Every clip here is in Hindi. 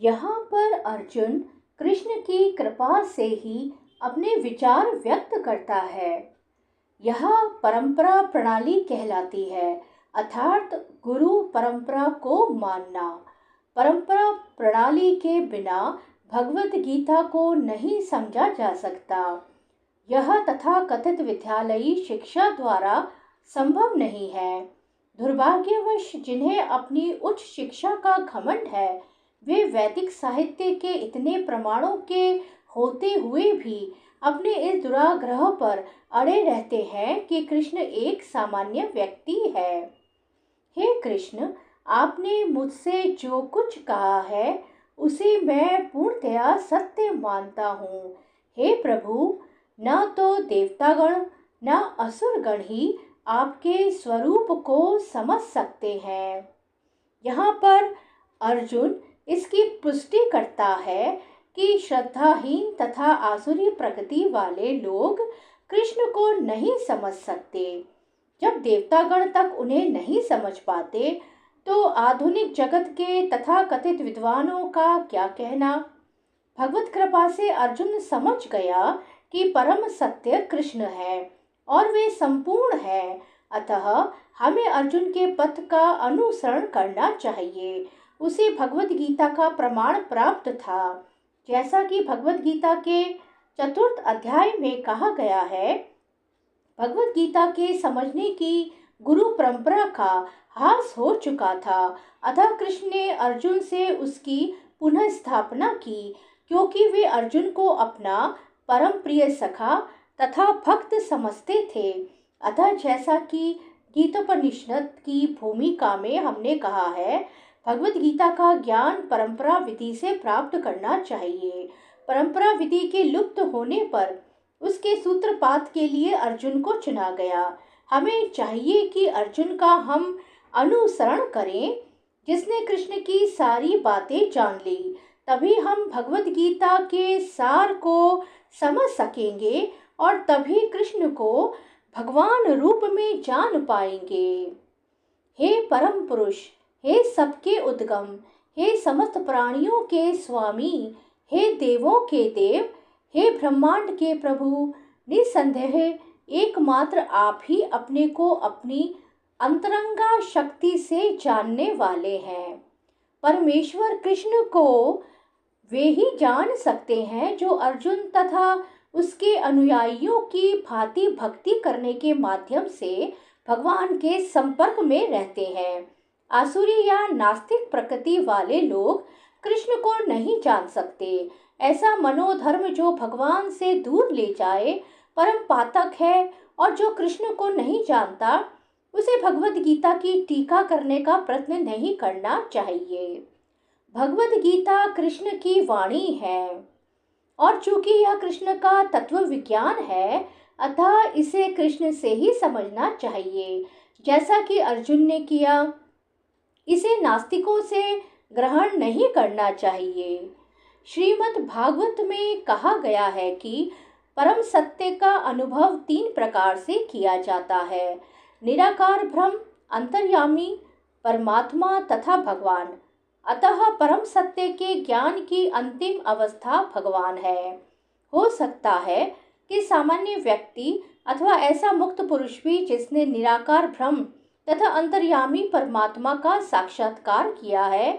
यहाँ पर अर्जुन कृष्ण की कृपा से ही अपने विचार व्यक्त करता है। यह परंपरा प्रणाली कहलाती है, अर्थात गुरु परंपरा को मानना। परंपरा प्रणाली के बिना भगवत गीता को नहीं समझा जा सकता। यह तथाकथित विद्यालयी शिक्षा द्वारा संभव नहीं है। दुर्भाग्यवश जिन्हें अपनी उच्च शिक्षा का घमंड है, वे वैदिक साहित्य के इतने प्रमाणों के होते हुए भी अपने इस दुराग्रह पर अड़े रहते हैं कि कृष्ण एक सामान्य व्यक्ति है। हे कृष्ण, आपने मुझसे जो कुछ कहा है उसे मैं पूर्णतया सत्य मानता हूँ। हे प्रभु, न तो देवतागण न असुरगण ही आपके स्वरूप को समझ सकते हैं। यहाँ पर अर्जुन इसकी पुष्टि करता है कि श्रद्धाहीन तथा आसुरी प्रकृति वाले लोग कृष्ण को नहीं समझ सकते। जब देवतागण तक उन्हें नहीं समझ पाते तो आधुनिक जगत के तथाकथित विद्वानों का क्या कहना। भगवत कृपा से अर्जुन समझ गया कि परम सत्य कृष्ण है और वे संपूर्ण है, अतः हमें अर्जुन के पथ का अनुसरण करना चाहिए। उसे भगवत गीता का प्रमाण प्राप्त था। जैसा कि भगवत गीता के 4th अध्याय में कहा गया है, भगवत गीता के समझने की गुरु परंपरा का ह्रास हो चुका था, अतः कृष्ण ने अर्जुन से उसकी पुनः स्थापना की, क्योंकि वे अर्जुन को अपना परम प्रिय सखा तथा भक्त समझते थे। अतः जैसा कि गीतोपनिषद की भूमिका में हमने कहा है, भगवत गीता का ज्ञान परंपरा विधि से प्राप्त करना चाहिए। परंपरा विधि के लुप्त होने पर उसके सूत्रपात के लिए अर्जुन को चुना गया। हमें चाहिए कि अर्जुन का हम अनुसरण करें, जिसने कृष्ण की सारी बातें जान ली। तभी हम भगवत गीता के सार को समझ सकेंगे और तभी कृष्ण को भगवान रूप में जान पाएंगे। हे परम पुरुष, हे सबके उद्गम, हे समस्त प्राणियों के स्वामी, हे देवों के देव, हे ब्रह्मांड के प्रभु, निसंदेह एकमात्र आप ही अपने को अपनी अंतरंगा शक्ति से जानने वाले हैं। परमेश्वर कृष्ण को वे ही जान सकते हैं जो अर्जुन तथा उसके अनुयायियों की भांति भक्ति करने के माध्यम से भगवान के संपर्क में रहते हैं। आसुरी या नास्तिक प्रकृति वाले लोग कृष्ण को नहीं जान सकते। ऐसा मनोधर्म जो भगवान से दूर ले जाए परम पातक है, और जो कृष्ण को नहीं जानता उसे भगवत गीता की टीका करने का प्रयत्न नहीं करना चाहिए। भगवत गीता कृष्ण की वाणी है और चूंकि यह कृष्ण का तत्व विज्ञान है, अतः इसे कृष्ण से ही समझना चाहिए, जैसा कि अर्जुन ने किया। इसे नास्तिकों से ग्रहण नहीं करना चाहिए। श्रीमद् भागवत में कहा गया है कि परम सत्य का अनुभव 3 प्रकार से किया जाता है: निराकार ब्रह्म, अंतर्यामी परमात्मा तथा भगवान। अतः परम सत्य के ज्ञान की अंतिम अवस्था भगवान है। हो सकता है कि सामान्य व्यक्ति अथवा ऐसा मुक्त पुरुष भी जिसने निराकार ब्रह्म तथा अंतर्यामी परमात्मा का साक्षात्कार किया है,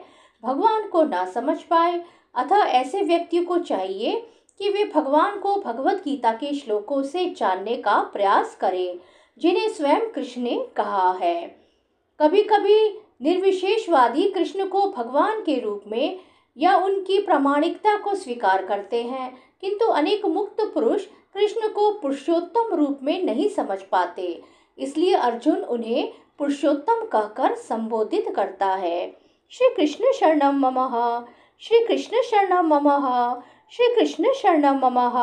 भगवान को ना समझ पाए। अतः ऐसे व्यक्ति को चाहिए कि वे भगवान को भगवत गीता के श्लोकों से जानने का प्रयास करें, जिन्हें स्वयं कृष्ण ने कहा है। कभी कभी निर्विशेषवादी कृष्ण को भगवान के रूप में या उनकी प्रामाणिकता को स्वीकार करते हैं, किंतु अनेक मुक्त पुरुष कृष्ण को पुरुषोत्तम रूप में नहीं समझ पाते। इसलिए अर्जुन उन्हें पुरुषोत्तम कहकर संबोधित करता है। श्री कृष्ण शरणम मम, श्री कृष्ण शरणम मम, श्री कृष्ण शरणम मम।